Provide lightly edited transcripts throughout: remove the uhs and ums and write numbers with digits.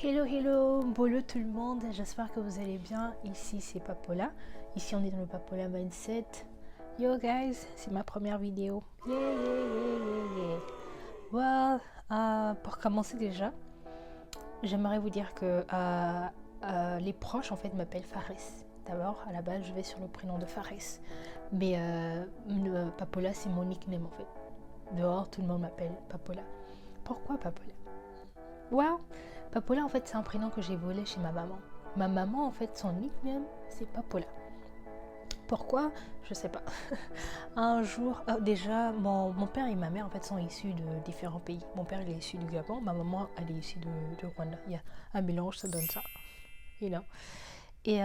Hello, hello, bolo tout le monde, j'espère que vous allez bien. Ici c'est Papola, ici on est dans le Papola Mindset. Yo guys, c'est ma première vidéo. Yeah, yeah, yeah, yeah, yeah. Well, pour commencer déjà, j'aimerais vous dire que les proches en fait m'appellent Faris. D'abord, à la base, je vais sur le prénom de Faris. Mais Papola, c'est mon nickname en fait. Dehors, tout le monde m'appelle Papola. Pourquoi Papola? Wow, Papola en fait c'est un prénom que j'ai volé chez ma maman. Ma maman en fait son nickname c'est Papola. Pourquoi? Je sais pas. Un jour, déjà mon père et ma mère en fait sont issus de différents pays. Mon père il est issu du Gabon, ma maman elle est issue de Rwanda. Il y a un mélange, ça donne ça. You know. Et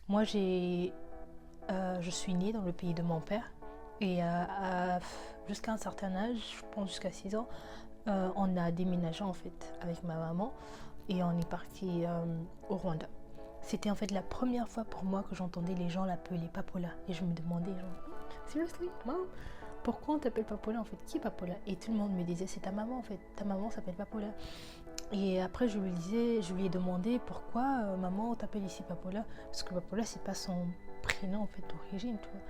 moi je suis née dans le pays de mon père. Et jusqu'à un certain âge, je pense jusqu'à 6 ans, on a déménagé en fait avec ma maman et on est parti au Rwanda. C'était en fait la première fois pour moi que j'entendais les gens l'appeler Papola et je me demandais genre, seriously, maman, pourquoi on t'appelle Papola en fait? Qui est Papola? Et tout le monde me disait c'est ta maman en fait, ta maman s'appelle Papola. Et après je lui ai demandé pourquoi maman on t'appelle ici Papola, parce que Papola c'est pas son prénom en fait d'origine, tu vois.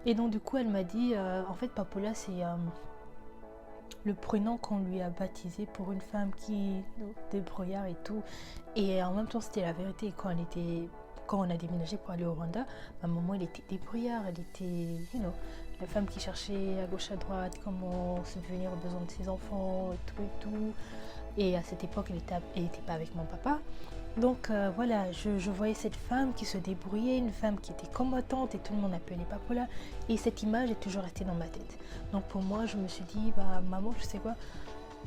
Et donc du coup elle m'a dit en fait Papola c'est le prénom qu'on lui a baptisé pour une femme qui débrouillard et tout. Et en même temps, c'était la vérité. Quand on a déménagé pour aller au Rwanda, ma maman, elle était débrouillard. Elle était, la femme qui cherchait à gauche, à droite, comment subvenir aux besoins de ses enfants, et tout et tout. Et à cette époque, elle était pas avec mon papa. Donc voilà, je voyais cette femme qui se débrouillait, une femme qui était combattante et tout le monde appelait Papola. Et cette image est toujours restée dans ma tête. Donc pour moi, je me suis dit, bah maman, tu sais quoi,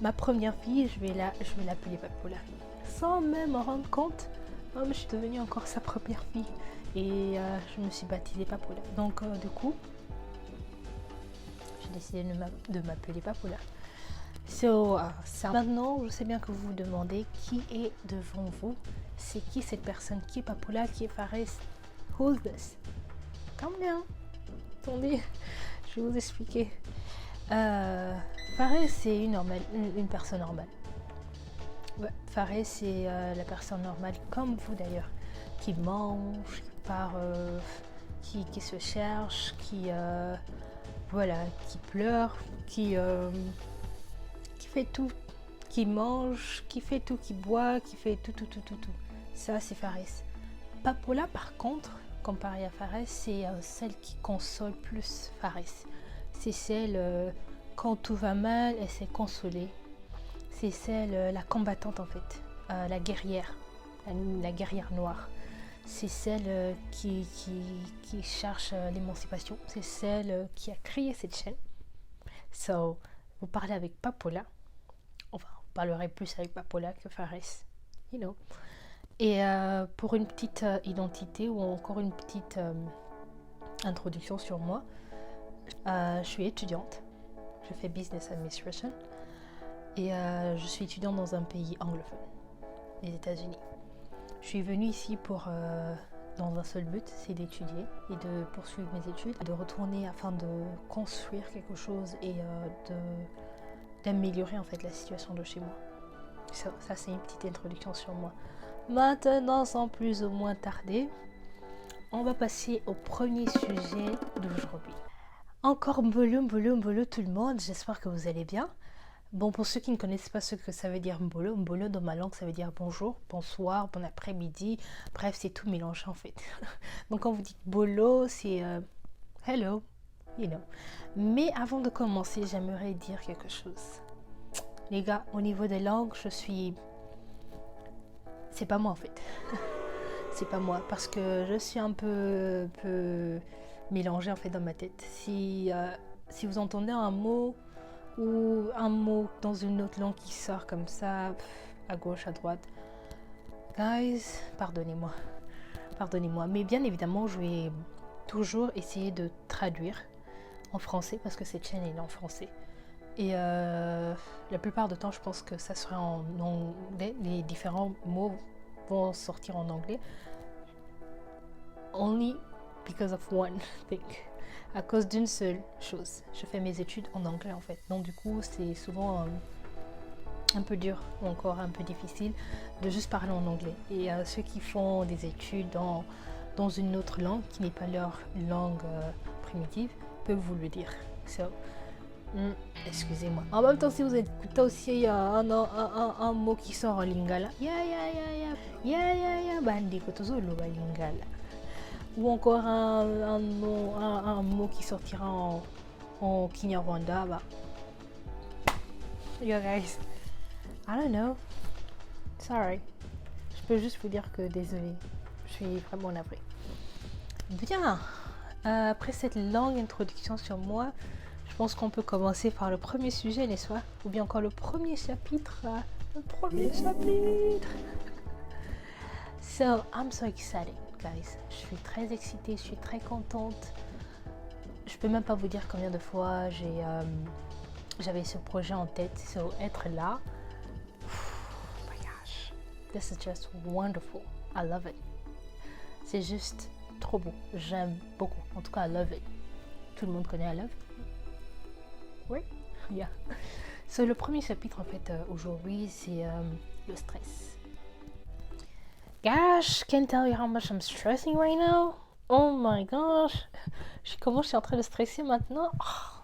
ma première fille, je vais l'appeler Papola. Sans même me rendre compte, je suis devenue encore sa première fille. Et je me suis baptisée Papola. Donc du coup, j'ai décidé de m'appeler Papola. Maintenant, je sais bien que vous vous demandez qui est devant vous. C'est qui cette personne? Qui est Papola? Qui est Faris? Who's this? Calm down. Attendez, je vais vous expliquer. Faris, c'est une personne normale. Ouais, Faris, c'est la personne normale, comme vous d'ailleurs, qui mange, qui part, qui se cherche, qui pleure, qui fait tout, qui mange, qui fait tout, qui boit, qui fait tout. Ça, c'est Faris. Papola, par contre, comparé à Faris, c'est celle qui console plus Faris. C'est celle, quand tout va mal, elle s'est consolée. C'est celle, la combattante en fait, la guerrière, la guerrière noire. C'est celle qui cherche l'émancipation. C'est celle qui a créé cette chaîne. So, vous parlez avec Papola. Enfin, on parlerait plus avec Papola que Faris, you know. Et pour une petite identité ou encore une petite introduction sur moi, je suis étudiante, je fais Business Administration et je suis étudiante dans un pays anglophone, les États-Unis. Je suis venue ici dans un seul but, c'est d'étudier et de poursuivre mes études, de retourner afin de construire quelque chose et d'améliorer en fait la situation de chez moi. Ça c'est une petite introduction sur moi. Maintenant, sans plus ou moins tarder, on va passer au premier sujet d'aujourd'hui. Encore mbolo tout le monde, j'espère que vous allez bien. Bon, pour ceux qui ne connaissent pas ce que ça veut dire mbolo dans ma langue ça veut dire bonjour, bonsoir, bon après-midi, bref c'est tout mélangé en fait. Donc quand vous dites bolo c'est hello, you know. Mais avant de commencer j'aimerais dire quelque chose. Les gars, au niveau des langues c'est pas moi en fait. C'est pas moi parce que je suis un peu mélangée en fait dans ma tête. Si vous entendez un mot ou un mot dans une autre langue qui sort comme ça, à gauche, à droite, guys, pardonnez-moi. Mais bien évidemment, je vais toujours essayer de traduire en français parce que cette chaîne est en français. Et la plupart du temps, je pense que ça serait en anglais. Les différents mots vont sortir en anglais. Only because of one thing. À cause d'une seule chose. Je fais mes études en anglais en fait. Donc du coup, c'est souvent un peu dur ou encore un peu difficile de juste parler en anglais. Et ceux qui font des études dans une autre langue qui n'est pas leur langue primitive peuvent vous le dire. So, excusez-moi. En même temps, si vous écoutez aussi, il y a un mot qui sort en lingala. Bandi kotozolo ba lingala. Ou encore un mot qui sortira en Kinyarwanda. Bah. Yo guys, I don't know. Sorry. Je peux juste vous dire que désolé. Je suis vraiment navrée. Bien. Après cette longue introduction sur moi, je pense qu'on peut commencer par le premier sujet, n'est-ce pas? Ou bien encore le premier chapitre. Le premier chapitre. So, I'm so excited, guys. Je suis très excitée, je suis très contente. Je peux même pas vous dire combien de fois j'avais ce projet en tête. So, être là, oh my gosh, this is just wonderful. I love it. C'est juste trop beau. J'aime beaucoup. En tout cas, I love it. Tout le monde connaît I love. Oui? Yeah. So, le premier chapitre, en fait, aujourd'hui, c'est le stress. Gosh, can't tell you how much I'm stressing right now. Oh my gosh. Comment je suis en train de stresser maintenant? Oh,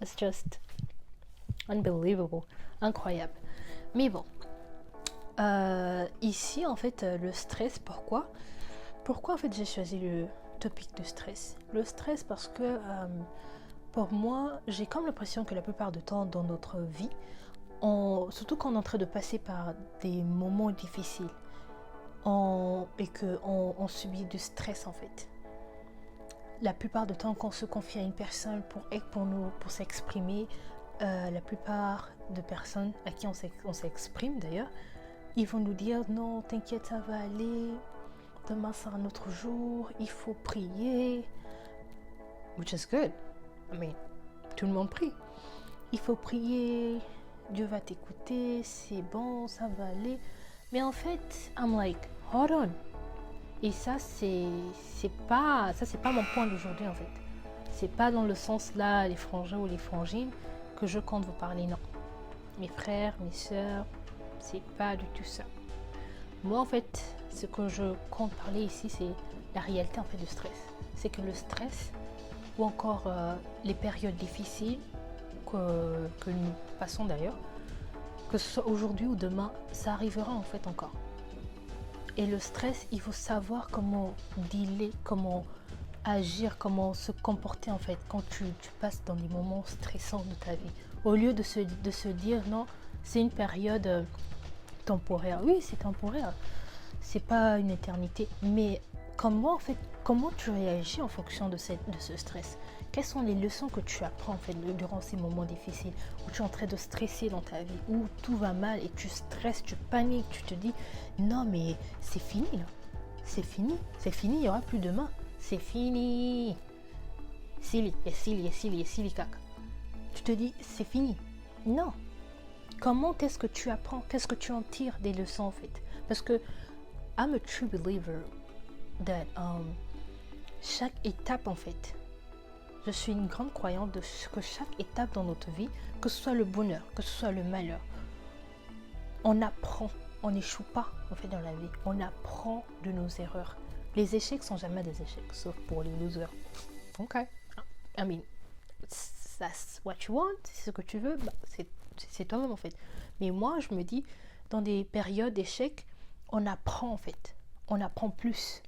it's just unbelievable. Incroyable. Mais bon. Ici, en fait, le stress, pourquoi en fait j'ai choisi le topic de stress? Le stress parce que pour moi, j'ai comme l'impression que la plupart du temps dans notre vie, surtout quand on est en train de passer par des moments difficiles, et qu'on subit du stress en fait. La plupart du temps, quand on se confie à une personne pour s'exprimer, la plupart de personnes à qui on s'exprime d'ailleurs, ils vont nous dire non, t'inquiète, ça va aller, demain sera un autre jour, il faut prier, which is good. I mean, tout le monde prie. Il faut prier, Dieu va t'écouter, c'est bon, ça va aller. Mais en fait, I'm like, hold on. Et ça, c'est pas mon point d'aujourd'hui en fait. C'est pas dans le sens là, les frangins ou les frangines, que je compte vous parler, non. Mes frères, mes sœurs, c'est pas du tout ça. Moi en fait, ce que je compte parler ici, c'est la réalité en fait du stress. C'est que le stress, ou encore les périodes difficiles que nous passons d'ailleurs, que ce soit aujourd'hui ou demain, ça arrivera en fait encore. Et le stress, il faut savoir comment dealer, comment agir, comment se comporter en fait quand tu passes dans des moments stressants de ta vie. Au lieu de se dire non, c'est une période temporaire. Oui, c'est temporaire. C'est pas une éternité. Mais comment tu réagis en fonction de ce stress? Quelles sont les leçons que tu apprends en fait durant ces moments difficiles où tu es en train de stresser dans ta vie, où tout va mal et tu stresses, tu paniques, tu te dis non mais c'est fini là, c'est fini, il n'y aura plus demain, c'est fini. Silly caca. Tu te dis c'est fini. Non. Comment est-ce que tu apprends? Qu'est-ce que tu en tires des leçons en fait? Parce que I'm a true believer that chaque étape en fait, je suis une grande croyante de que chaque étape dans notre vie, que ce soit le bonheur, que ce soit le malheur, on apprend, on n'échoue pas en fait dans la vie, on apprend de nos erreurs. Les échecs sont jamais des échecs, sauf pour les losers. Ok, I mean, that's what you want, c'est ce que tu veux, bah, c'est toi-même en fait. Mais moi je me dis, dans des périodes d'échecs, on apprend en fait, on apprend plus.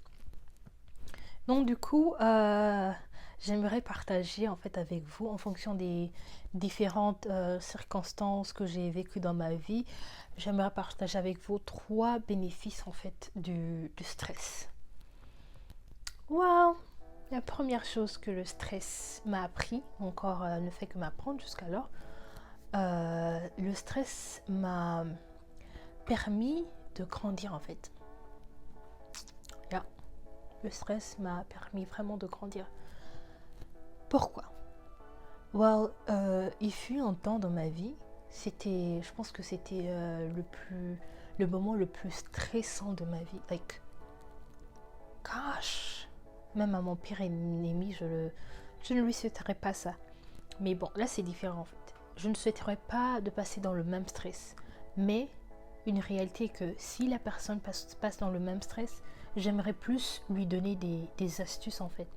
Donc du coup, j'aimerais partager en fait avec vous en fonction des différentes circonstances que j'ai vécues dans ma vie. J'aimerais partager avec vous 3 bénéfices en fait du stress. Wow! La première chose que le stress m'a appris, encore ne fait que m'apprendre jusqu'alors, le stress m'a permis de grandir en fait. Le stress m'a permis vraiment de grandir. Pourquoi? Well, il fut un temps dans ma vie, je pense que c'était le moment le plus stressant de ma vie. Like, gosh, même à mon pire ennemi, je ne lui souhaiterais pas ça. Mais bon, là c'est différent en fait. Je ne souhaiterais pas de passer dans le même stress. Mais une réalité que si la personne passe dans le même stress, j'aimerais plus lui donner des astuces en fait.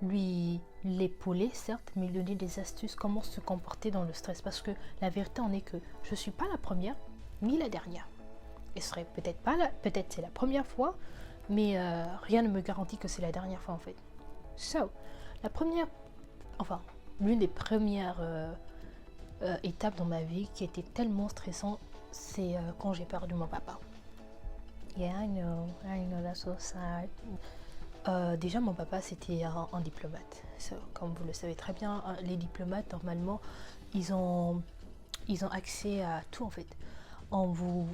Lui l'épauler certes, mais lui donner des astuces, comment se comporter dans le stress. Parce que la vérité en est que je ne suis pas la première, ni la dernière. Et ce serait peut-être pas peut-être c'est la première fois, mais rien ne me garantit que c'est la dernière fois en fait. So, l'une des premières étapes dans ma vie qui était tellement stressante, c'est quand j'ai perdu mon papa. Yeah, I know, that's so sad. Déjà, mon papa, c'était un diplomate. So, comme vous le savez très bien, les diplomates, normalement, ils ont accès à tout, en fait. Vous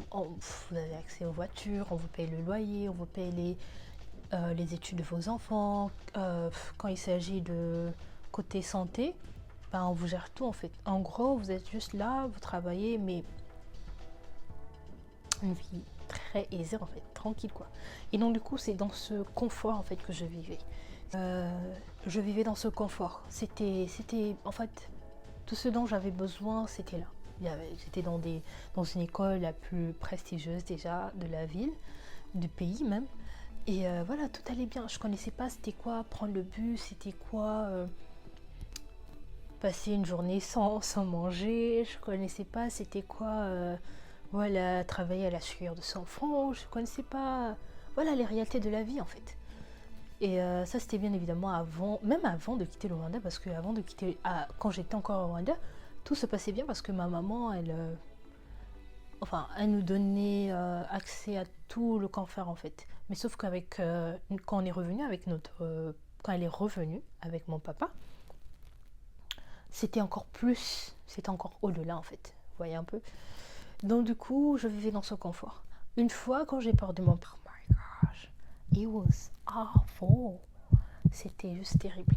avez accès aux voitures, on vous paye le loyer, on vous paye les études de vos enfants. Quand il s'agit de côté santé, on vous gère tout, en fait. En gros, vous êtes juste là, vous travaillez, mais une vie très aisée en fait, tranquille quoi. Et donc du coup c'est dans ce confort en fait que je vivais. Je vivais dans ce confort. C'était en fait tout ce dont j'avais besoin, c'était là. J'étais dans une école la plus prestigieuse déjà de la ville, du pays même. Et voilà, tout allait bien. Je connaissais pas c'était quoi prendre le bus, c'était quoi passer une journée sans manger. Je connaissais pas c'était quoi voilà, travailler à la sueur de son front, je ne connaissais pas, voilà, les réalités de la vie en fait. Et ça c'était bien évidemment même avant de quitter le Rwanda, parce que quand j'étais encore au Rwanda, tout se passait bien parce que ma maman, elle nous donnait accès à tout le confort en fait. Mais sauf qu'avec, quand on est revenu avec quand elle est revenue avec mon papa, c'était encore au-delà en fait, vous voyez un peu. Donc du coup, je vivais dans ce confort. Une fois, quand j'ai perdu mon père, oh my gosh, it was awful. C'était juste terrible.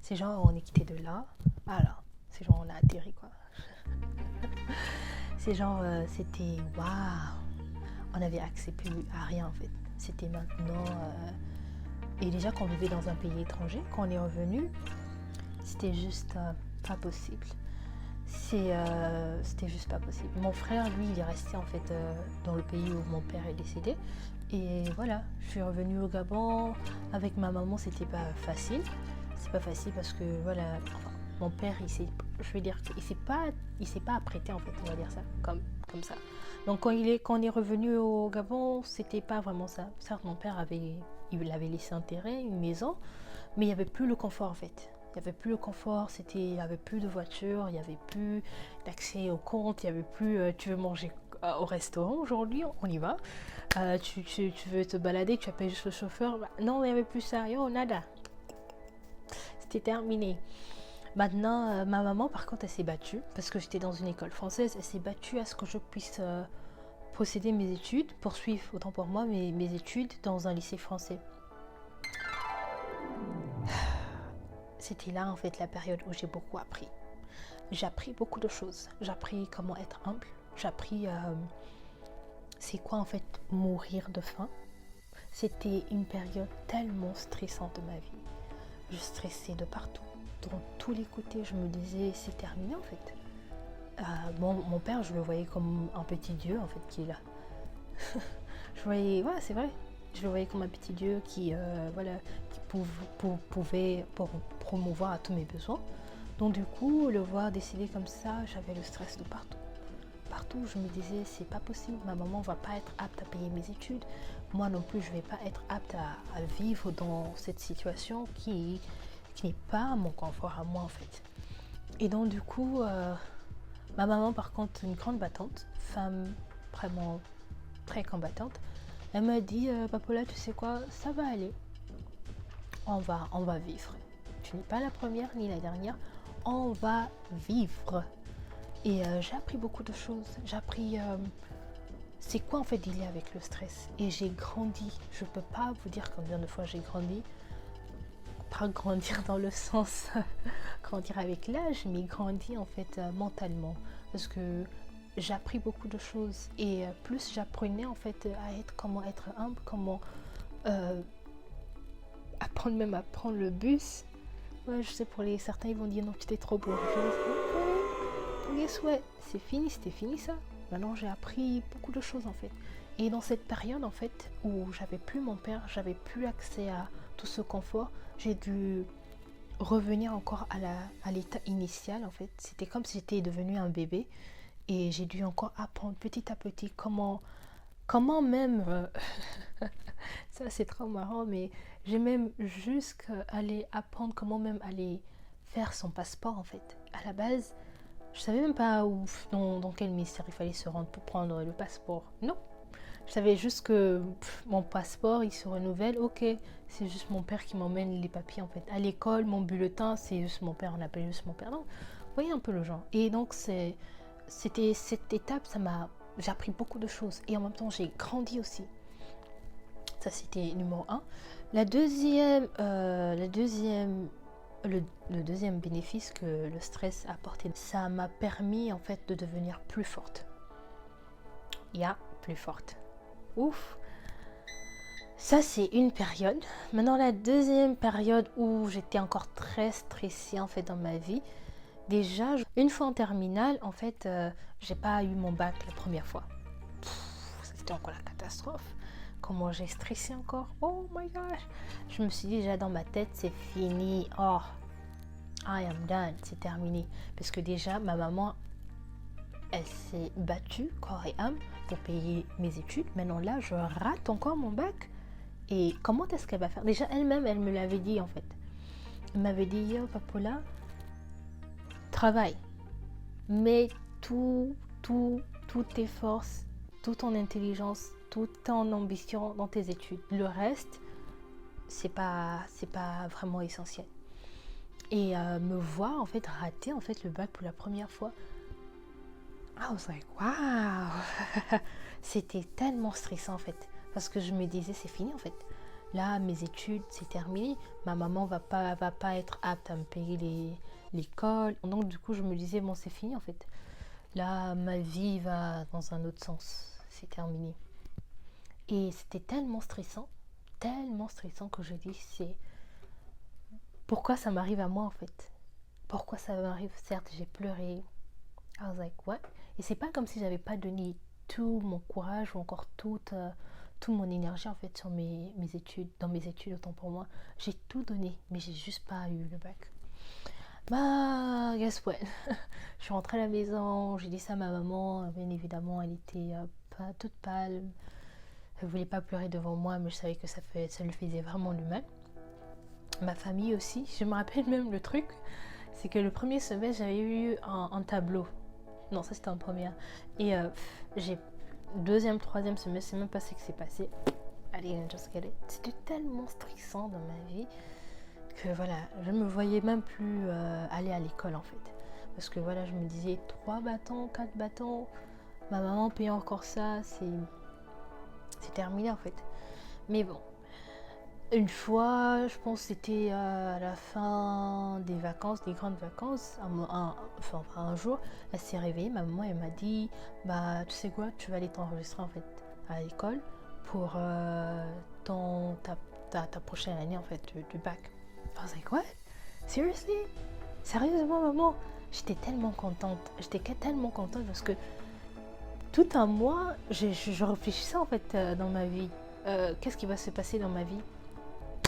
C'est genre, on est quitté de là, voilà. C'est genre, on a atterri, quoi. C'est genre, c'était waouh. On avait accès plus à rien, en fait. C'était maintenant... Et déjà, quand on vivait dans un pays étranger, quand on est revenu, c'était juste pas possible. C'était juste pas possible. Mon frère, lui, il est resté en fait dans le pays où mon père est décédé. Et voilà, je suis revenue au Gabon. Avec ma maman, c'était pas facile. C'est pas facile parce que voilà, mon père, il s'est pas apprêté en fait, on va dire ça, comme ça. Donc quand on est revenu au Gabon, c'était pas vraiment ça. Certes, mon père avait laissé enterrer une maison, mais il n'y avait plus le confort en fait. Il n'y avait plus le confort, il n'y avait plus de voiture, il n'y avait plus d'accès au compte, il n'y avait plus tu veux manger au restaurant aujourd'hui, on y va. Tu veux te balader, tu appelles juste le chauffeur. Non, il n'y avait plus ça, yo, nada. C'était terminé. Maintenant, ma maman, par contre, elle s'est battue, parce que j'étais dans une école française, elle s'est battue à ce que je puisse procéder mes études, poursuivre autant pour moi mes études dans un lycée français. C'était là en fait la période où j'ai beaucoup appris. J'ai appris beaucoup de choses. J'ai appris comment être humble. J'ai appris c'est quoi en fait mourir de faim. C'était une période tellement stressante de ma vie. Je stressais de partout. Dans tous les côtés, je me disais c'est terminé en fait. Mon père, je le voyais comme un petit dieu en fait qui est là. Je voyais, ouais, c'est vrai. Je le voyais comme un petit dieu qui pouvait promouvoir à tous mes besoins. Donc du coup, le voir décider comme ça, j'avais le stress de partout. Partout, je me disais, c'est pas possible, ma maman va pas être apte à payer mes études. Moi non plus, je vais pas être apte à vivre dans cette situation qui n'est pas mon confort à moi en fait. Et donc du coup, ma maman par contre, une grande battante, femme vraiment très combattante, elle m'a dit, Papola, tu sais quoi, ça va aller. On va vivre. Tu n'es pas la première ni la dernière. On va vivre. Et j'ai appris beaucoup de choses. J'ai appris c'est quoi en fait dealer avec le stress. Et j'ai grandi. Je ne peux pas vous dire combien de fois j'ai grandi. Pas grandir dans le sens grandir avec l'âge, mais grandir en fait mentalement. Parce que j'ai appris beaucoup de choses. Et plus j'apprenais en fait comment être humble, comment... apprendre même à prendre le bus. Ouais, je sais, pour certains ils vont dire non, tu t'es trop bourgeoise. Ok, guess what, c'était fini ça. Maintenant, j'ai appris beaucoup de choses en fait. Et dans cette période en fait où j'avais plus mon père, j'avais plus accès à tout ce confort, j'ai dû revenir encore à l'état initial en fait. C'était comme si j'étais devenue un bébé et j'ai dû encore apprendre petit à petit comment même ça c'est trop marrant, mais j'ai même jusqu'à aller apprendre comment même aller faire son passeport en fait. À la base, je savais même pas dans quel ministère il fallait se rendre pour prendre le passeport. Non, je savais juste que mon passeport il se renouvelle. Ok, c'est juste mon père qui m'emmène les papiers en fait. À l'école, mon bulletin, c'est juste mon père, on appelle juste mon père. Non, vous voyez un peu le genre. Et donc c'était cette étape, j'ai appris beaucoup de choses et en même temps j'ai grandi aussi. Ça c'était numéro 1. Le deuxième bénéfice que le stress a apporté, ça m'a permis en fait de devenir plus forte. Plus forte. Ouf. Ça c'est une période. Maintenant la deuxième période où j'étais encore très stressée en fait dans ma vie. Déjà, une fois en terminale, en fait, j'ai pas eu mon bac la première fois. C'était encore la catastrophe. Comment j'ai stressé encore. Oh my gosh. Je me suis dit déjà dans ma tête, c'est fini. Oh, I am done. C'est terminé. Parce que déjà, ma maman, elle s'est battue, corps et âme, pour payer mes études. Maintenant là, je rate encore mon bac. Et comment est-ce qu'elle va faire? Déjà, elle-même, elle me l'avait dit en fait. Elle m'avait dit, yo, Papola, travaille. Mets toutes tes forces, toute ton intelligence, toute ton ambition dans tes études. Le reste, c'est pas vraiment essentiel. Et me voir en fait rater en fait le bac pour la première fois, I was like wow. C'était tellement stressant en fait, parce que je me disais c'est fini en fait. Là mes études c'est terminé, ma maman va pas être apte à me payer l'école, donc du coup je me disais bon c'est fini en fait. Là ma vie va dans un autre sens, c'est terminé. Et c'était tellement stressant que je dis c'est pourquoi ça m'arrive à moi en fait. Pourquoi ça m'arrive? Certes j'ai pleuré, I was like what? Et c'est pas comme si j'avais pas donné tout mon courage ou encore toute mon énergie en fait sur mes études, dans mes études autant pour moi. J'ai tout donné, mais j'ai juste pas eu le bac. Bah, guess what? Je suis rentrée à la maison, j'ai dit ça à ma maman, bien évidemment elle était pas toute pâle. Elle voulait pas pleurer devant moi, mais je savais que ça lui faisait vraiment du mal. Ma famille aussi, je me rappelle même le truc, c'est que le premier semestre j'avais eu un tableau. Non, ça c'était en première. Et j'ai deuxième, troisième semestre, c'est même pas ce qui s'est passé. Allez, just get it. C'était tellement stressant dans ma vie que voilà, je me voyais même plus aller à l'école en fait. Parce que voilà, je me disais 3 bâtons, 4 bâtons, ma maman paye encore ça, c'est terminé en fait. Mais bon, une fois, je pense que c'était à la fin des vacances, des grandes vacances, un jour, elle s'est réveillée, ma maman elle m'a dit bah tu sais quoi, tu vas aller t'enregistrer en fait à l'école pour ta prochaine année en fait du bac. I was like what? Seriously? Sérieusement maman? J'étais tellement contente parce que tout un mois, je réfléchissais en fait dans ma vie. Qu'est-ce qui va se passer dans ma vie?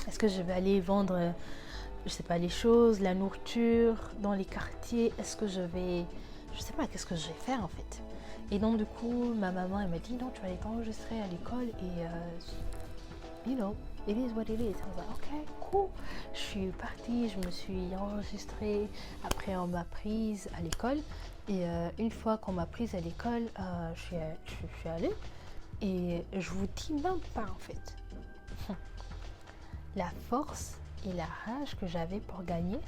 Est-ce que je vais aller vendre, je sais pas, les choses, la nourriture dans les quartiers? Est-ce que je sais pas, qu'est-ce que je vais faire en fait? Et donc du coup, ma maman elle m'a dit non, tu vas aller t'enregistrer à l'école et you know, it is what it is. I was like, ok, cool. Je suis partie, je me suis enregistrée. Après on m'a prise à l'école et une fois qu'on m'a prise à l'école, je suis allée et je vous dis même pas en fait. La force et la rage que j'avais pour gagner.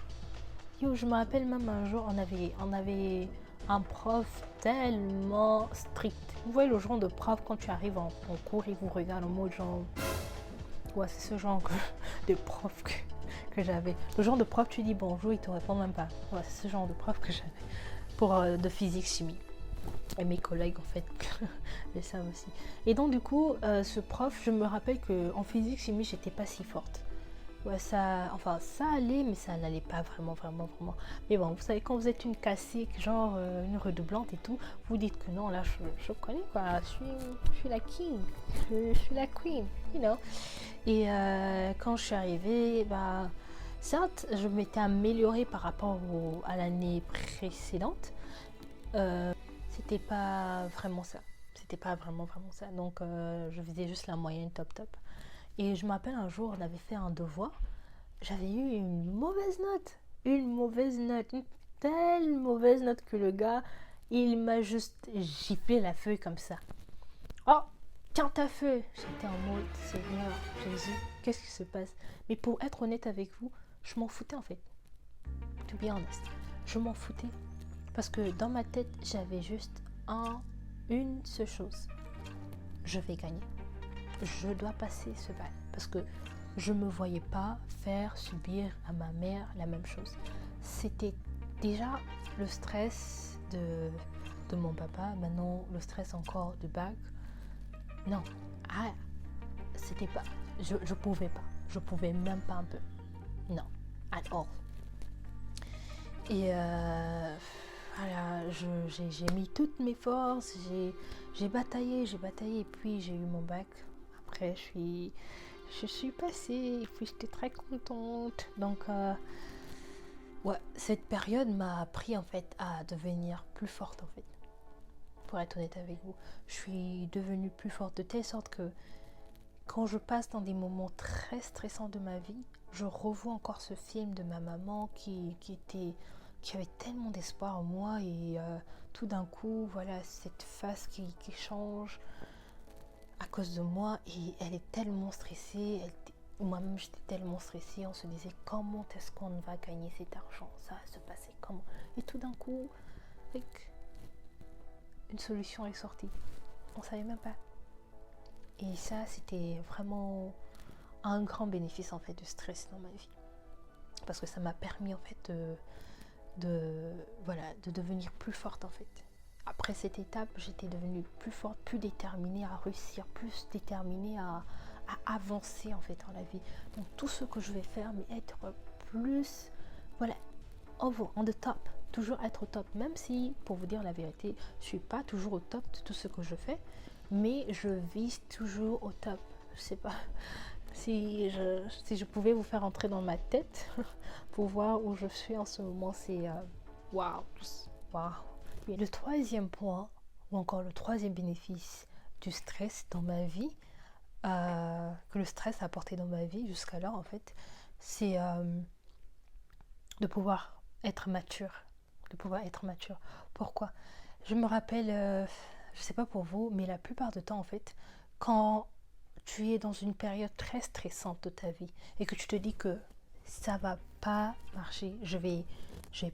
Yo, je me rappelle même un jour, on avait un prof tellement strict. Vous voyez le genre de prof quand tu arrives en cours, il vous regarde en mode genre... Ouais, c'est ce genre de prof que j'avais. Le genre de prof, tu dis bonjour, il te répond même pas. Ouais, c'est ce genre de prof que j'avais pour de physique-chimie. Et mes collègues en fait le savent aussi. Et donc du coup ce prof, je me rappelle qu'en physique chimie j'étais pas si forte. Ouais, ça, enfin, ça allait, mais ça n'allait pas vraiment, vraiment, vraiment. Mais bon, vous savez, quand vous êtes une classique, genre une redoublante et tout, vous dites que non, là, je connais quoi, je suis la king, je suis la queen, you know. Et quand je suis arrivée, bah, certes, je m'étais améliorée par rapport à l'année précédente. C'était pas vraiment ça. C'était pas vraiment, vraiment ça. Donc, je faisais juste la moyenne top, top. Et je me rappelle un jour, on avait fait un devoir. J'avais eu une mauvaise note. Une mauvaise note. Une telle mauvaise note que le gars, il m'a juste giflé la feuille comme ça. Oh, tiens ta feuille. J'étais en mode, Seigneur, Jésus, qu'est-ce qui se passe? Mais pour être honnête avec vous, je m'en foutais en fait. To be honest. Je m'en foutais. Parce que dans ma tête, j'avais juste une seule chose. Je vais gagner. Je dois passer ce bal. Parce que je ne me voyais pas faire subir à ma mère la même chose. C'était déjà le stress de mon papa, maintenant le stress encore du bac. Non, c'était pas, je pouvais pas. Je pouvais même pas un peu. Non, at all. Et voilà, j'ai mis toutes mes forces, j'ai bataillé, et puis j'ai eu mon bac. Après, je suis passée, et puis j'étais très contente. Donc, ouais, cette période m'a appris en fait à devenir plus forte en fait. Pour être honnête avec vous, je suis devenue plus forte de telle sorte que quand je passe dans des moments très stressants de ma vie, je revois encore ce film de ma maman qui avait tellement d'espoir en moi et tout d'un coup, voilà, cette face qui change à cause de moi et elle est tellement stressée, moi-même j'étais tellement stressée, on se disait comment est-ce qu'on va gagner cet argent, ça va se passer comment? Et tout d'un coup, une solution est sortie, on savait même pas. Et ça, c'était vraiment un grand bénéfice en fait du stress dans ma vie. Parce que ça m'a permis en fait de devenir plus forte en fait. Après cette étape, j'étais devenue plus forte, plus déterminée à réussir, plus déterminée à avancer en fait dans la vie. Donc tout ce que je vais faire, mais être plus, voilà, on the top, toujours être au top. Même si, pour vous dire la vérité, je suis pas toujours au top de tout ce que je fais, mais je vise toujours au top. Je sais pas si je pouvais vous faire entrer dans ma tête pour voir où je suis en ce moment, c'est waouh, waouh. Et le troisième point, ou encore le troisième bénéfice du stress dans ma vie, que le stress a apporté dans ma vie jusqu'alors en fait, c'est de pouvoir être mature. De pouvoir être mature. Pourquoi? Je me rappelle, je sais pas pour vous, mais la plupart du temps en fait, quand tu es dans une période très stressante de ta vie et que tu te dis que ça va pas marcher, je vais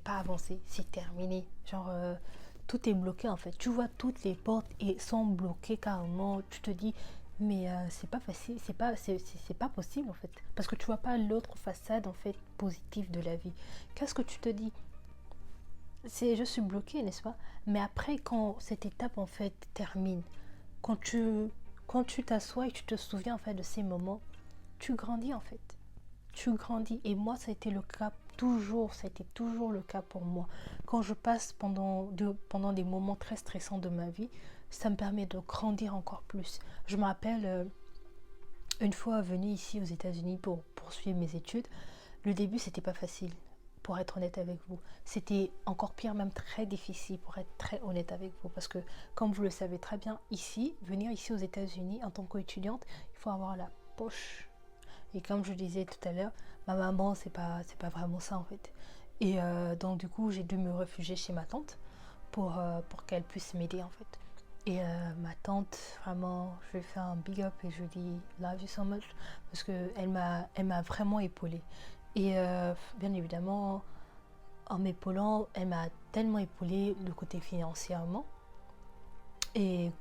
pas avancer, c'est terminé. Genre tout est bloqué en fait. Tu vois toutes les portes et sont bloquées carrément. Tu te dis mais c'est pas facile, c'est pas possible en fait parce que tu vois pas l'autre façade en fait positive de la vie. Qu'est-ce que tu te dis? C'est je suis bloquée, n'est-ce pas? Mais après quand cette étape en fait termine, quand tu t'assois et tu te souviens en fait de ces moments, tu grandis en fait. Tu grandis et moi ça a été le cas toujours, ça a été toujours le cas pour moi. Quand je passe pendant des moments très stressants de ma vie, ça me permet de grandir encore plus. Je me rappelle une fois venue ici aux États-Unis pour poursuivre mes études, le début c'était pas facile. Pour être honnête avec vous, c'était encore pire, même très difficile pour être très honnête avec vous parce que comme vous le savez très bien, venir ici aux États-Unis en tant qu'étudiante, il faut avoir la poche. Et comme je disais tout à l'heure, ma maman c'est pas vraiment ça en fait. Et donc du coup j'ai dû me réfugier chez ma tante pour qu'elle puisse m'aider en fait. Et ma tante, vraiment, je lui fais un big up et je lui dis love you so much parce que elle m'a vraiment épaulée. Et bien évidemment, en m'épaulant, elle m'a tellement épaulée de côté financièrement. Et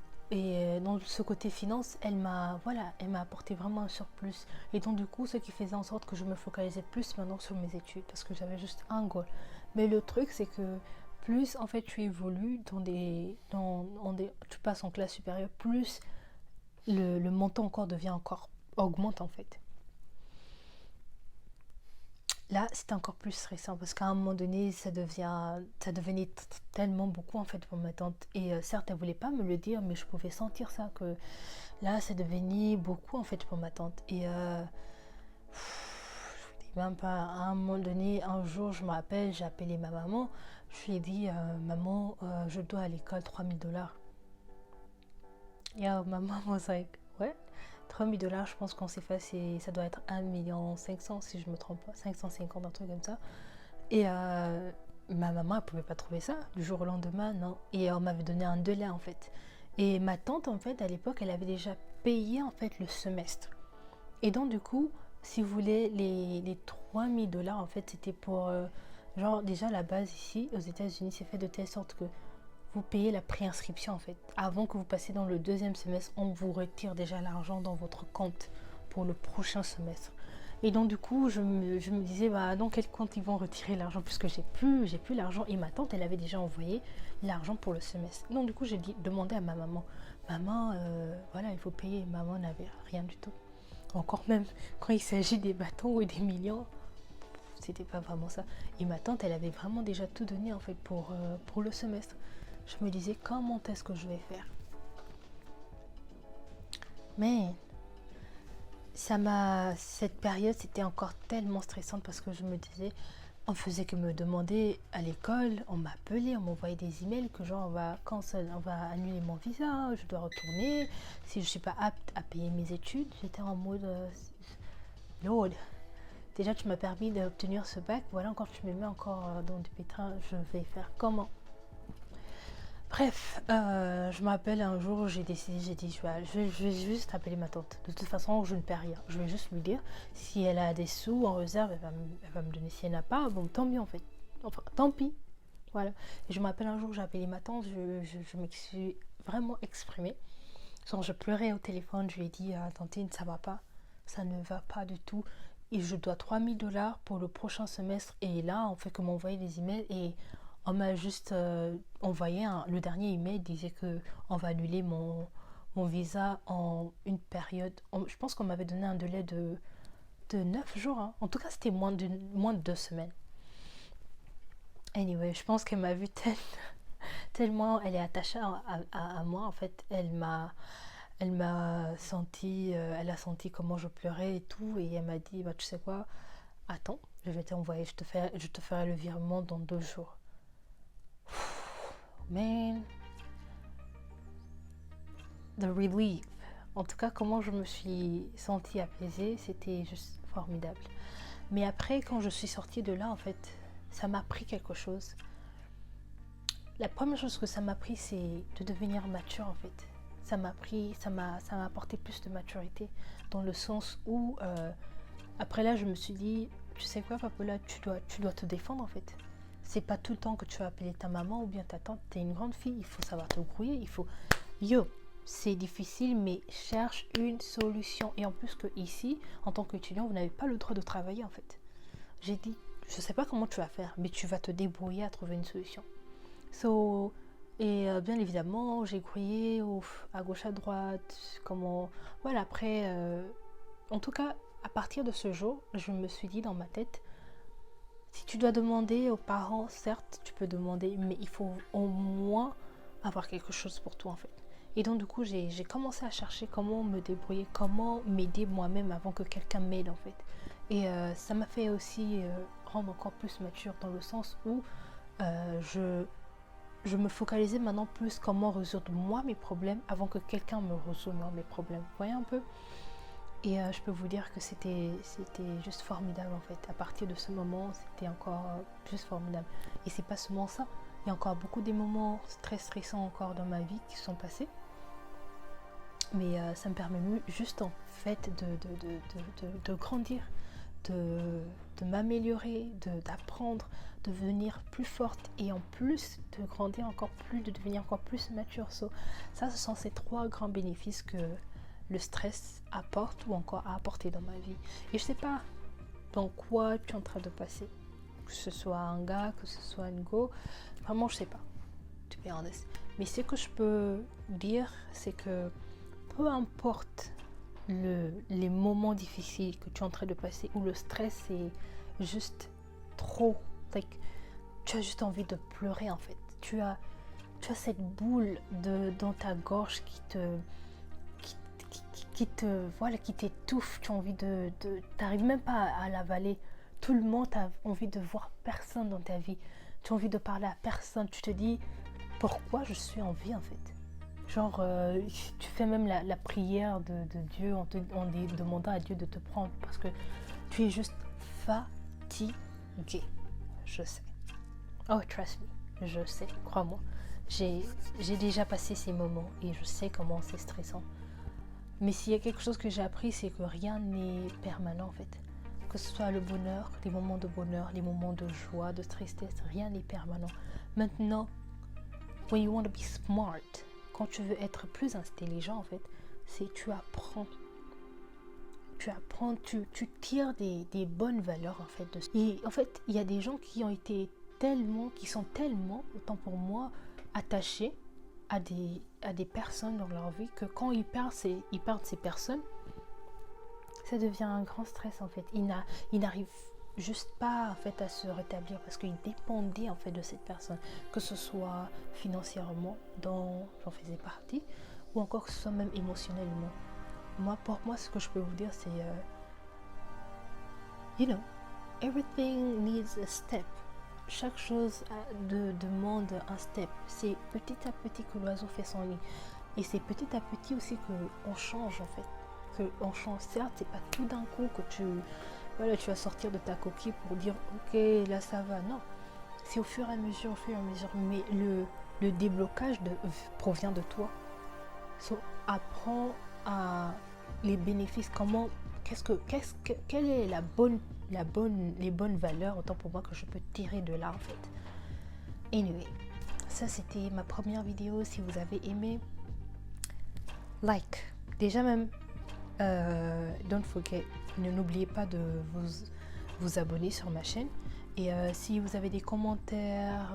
dans ce côté finance, elle m'a apporté vraiment un surplus. Et donc du coup, ce qui faisait en sorte que je me focalisais plus maintenant sur mes études parce que j'avais juste un goal. Mais le truc, c'est que plus en fait tu évolues tu passes en classe supérieure, plus le montant encore augmente en fait. Là, c'était encore plus stressant parce qu'à un moment donné, ça devenait tellement beaucoup en fait pour ma tante. Et certes, elle voulait pas me le dire, mais je pouvais sentir ça que là, ça devenait beaucoup en fait pour ma tante. Et je vous dis même pas, à un moment donné, un jour, je me rappelle, j'ai appelé ma maman. Je lui ai dit, maman, je dois à l'école 3000 $. Yeah, ma mom was like, what? 3000 $, je pense qu'on s'est fait, ça doit être 1,5 million si je me trompe pas, 550, un truc comme ça. Et ma maman, elle pouvait pas trouver ça du jour au lendemain, non. Et on m'avait donné un délai en fait. Et ma tante, en fait, à l'époque, elle avait déjà payé en fait le semestre. Et donc, du coup, si vous voulez, les 3000 $, en fait, c'était pour. Genre, déjà, la base ici, aux États-Unis, c'est fait de telle sorte que vous payez la préinscription en fait. Avant que vous passiez dans le deuxième semestre, on vous retire déjà l'argent dans votre compte pour le prochain semestre. Et donc du coup, je me disais, bah, dans quel compte ils vont retirer l'argent puisque j'ai plus l'argent. Et ma tante, elle avait déjà envoyé l'argent pour le semestre. Donc du coup, j'ai demandé à ma maman, maman, voilà, il faut payer. Maman n'avait rien du tout. Encore même quand il s'agit des bâtons ou des millions, c'était pas vraiment ça. Et ma tante, elle avait vraiment déjà tout donné en fait pour le semestre. Je me disais, comment est-ce que je vais faire? Mais cette période, c'était encore tellement stressante parce que je me disais, on faisait que me demander à l'école, on m'appelait, on m'envoyait des emails que genre on va annuler mon visa, je dois retourner, si je suis pas apte à payer mes études. J'étais en mode, Lord, déjà tu m'as permis d'obtenir ce bac, voilà encore tu me mets encore dans du pétrin, je vais faire comment? Bref, je m'appelle un jour, j'ai dit, je vais juste appeler ma tante. De toute façon, je ne perds rien. Je vais juste lui dire, si elle a des sous en réserve, elle va me donner. Si elle n'a pas, bon, tant mieux en fait. Enfin, tant pis. Voilà. Et je m'appelle un jour, j'ai appelé ma tante, je me suis vraiment exprimée. Genre, je pleurais au téléphone, je lui ai dit, tantine, ça va pas. Ça ne va pas du tout. Et je dois 3000 $ pour le prochain semestre. Et là, on fait que m'envoyer des emails et on m'a juste envoyé le dernier email disait que on va annuler mon visa en une période. Je pense qu'on m'avait donné un délai de 9 jours. Hein. En tout cas, c'était moins de 2 semaines. Anyway, je pense qu'elle m'a vu tellement elle est attachée à moi. En fait, elle m'a senti, elle a senti comment je pleurais et tout. Et elle m'a dit, bah, tu sais quoi, attends, je vais t'envoyer, je te ferai le virement dans 2 jours. Man, the relief. En tout cas, comment je me suis sentie apaisée, c'était juste formidable. Mais après, quand je suis sortie de là, en fait, ça m'a appris quelque chose. La première chose que ça m'a appris, c'est de devenir mature, en fait. Ça m'a apporté plus de maturité, dans le sens où, après là, je me suis dit, tu sais quoi, Papola, tu dois te défendre, en fait. C'est pas tout le temps que tu vas appeler ta maman ou bien ta tante. T'es une grande fille, il faut savoir te grouiller, il faut... Yo, c'est difficile, mais cherche une solution. Et en plus que ici, en tant qu'étudiant, vous n'avez pas le droit de travailler, en fait. J'ai dit, je sais pas comment tu vas faire, mais tu vas te débrouiller à trouver une solution. Et bien évidemment, j'ai grouillé à gauche, à droite, comment... Voilà, après... en tout cas, à partir de ce jour, je me suis dit dans ma tête, si tu dois demander aux parents, certes, tu peux demander, mais il faut au moins avoir quelque chose pour toi en fait. Et donc du coup, j'ai commencé à chercher comment me débrouiller, comment m'aider moi-même avant que quelqu'un m'aide en fait. Et ça m'a fait aussi rendre encore plus mature dans le sens où je me focalisais maintenant plus comment résoudre moi mes problèmes avant que quelqu'un me résolve mes problèmes. Vous voyez un peu? Et je peux vous dire que c'était juste formidable en fait. À partir de ce moment, c'était encore juste formidable. Et c'est pas seulement ça. Il y a encore beaucoup des moments très stressants encore dans ma vie qui sont passés. Mais ça me permet juste en fait de grandir, de m'améliorer, d'apprendre, de devenir plus forte et en plus de grandir encore plus, de devenir encore plus mature. Ça, ce sont ces 3 grands bénéfices que le stress apporte ou encore a apporté dans ma vie. Et je sais pas dans quoi tu es en train de passer, que ce soit un gars, que ce soit une go, vraiment je sais pas, to be honest. Mais ce que je peux dire, c'est que peu importe les moments difficiles que tu es en train de passer, où le stress juste trop, like, tu as juste envie de pleurer en fait. Tu as cette boule dans ta gorge qui t'étouffe. Tu as envie t'arrives même pas à l'avaler. Tout le monde a envie de voir personne dans ta vie. Tu as envie de parler à personne. Tu te dis pourquoi je suis en vie en fait. Genre, tu fais même la prière de Dieu en demandant à Dieu de te prendre parce que tu es juste fatigué. Je sais. Oh, trust me. Je sais, crois-moi. J'ai déjà passé ces moments et je sais comment c'est stressant. Mais s'il y a quelque chose que j'ai appris, c'est que rien n'est permanent en fait. Que ce soit le bonheur, les moments de bonheur, les moments de joie, de tristesse, rien n'est permanent. Maintenant, when you want to be smart, quand tu veux être plus intelligent en fait, c'est tu apprends, tu tires des bonnes valeurs en fait. Et en fait, il y a des gens qui sont tellement, autant pour moi, attachés à des personnes dans leur vie que quand ils perdent ces personnes, ça devient un grand stress en fait. Ils n'arrivent juste pas en fait à se rétablir parce qu'ils dépendaient en fait de cette personne, que ce soit financièrement, dont j'en faisais partie, ou encore que ce soit même émotionnellement. Pour moi, ce que je peux vous dire, c'est everything needs a step. Chaque chose demande un step. C'est petit à petit que l'oiseau fait son nid. Et c'est petit à petit aussi qu'on change en fait. Qu'on change. Certes, c'est pas tout d'un coup que tu vas sortir de ta coquille pour dire ok, là ça va. Non. C'est au fur et à mesure. Mais le déblocage provient de toi. So, apprends à les bénéfices. Quelle est les bonnes valeurs, autant pour moi, que je peux tirer de là en fait. Anyway, ça c'était ma première vidéo. Si vous avez aimé, like. Déjà même, don't forget, n'oubliez pas de vous abonner sur ma chaîne. Et si vous avez des commentaires,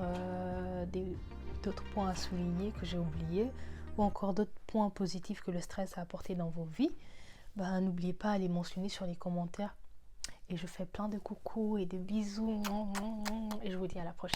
d'autres points à souligner que j'ai oubliés, ou encore d'autres points positifs que le stress a apporté dans vos vies, n'oubliez pas à les mentionner sur les commentaires. Et je fais plein de coucou et de bisous. Et je vous dis à la prochaine.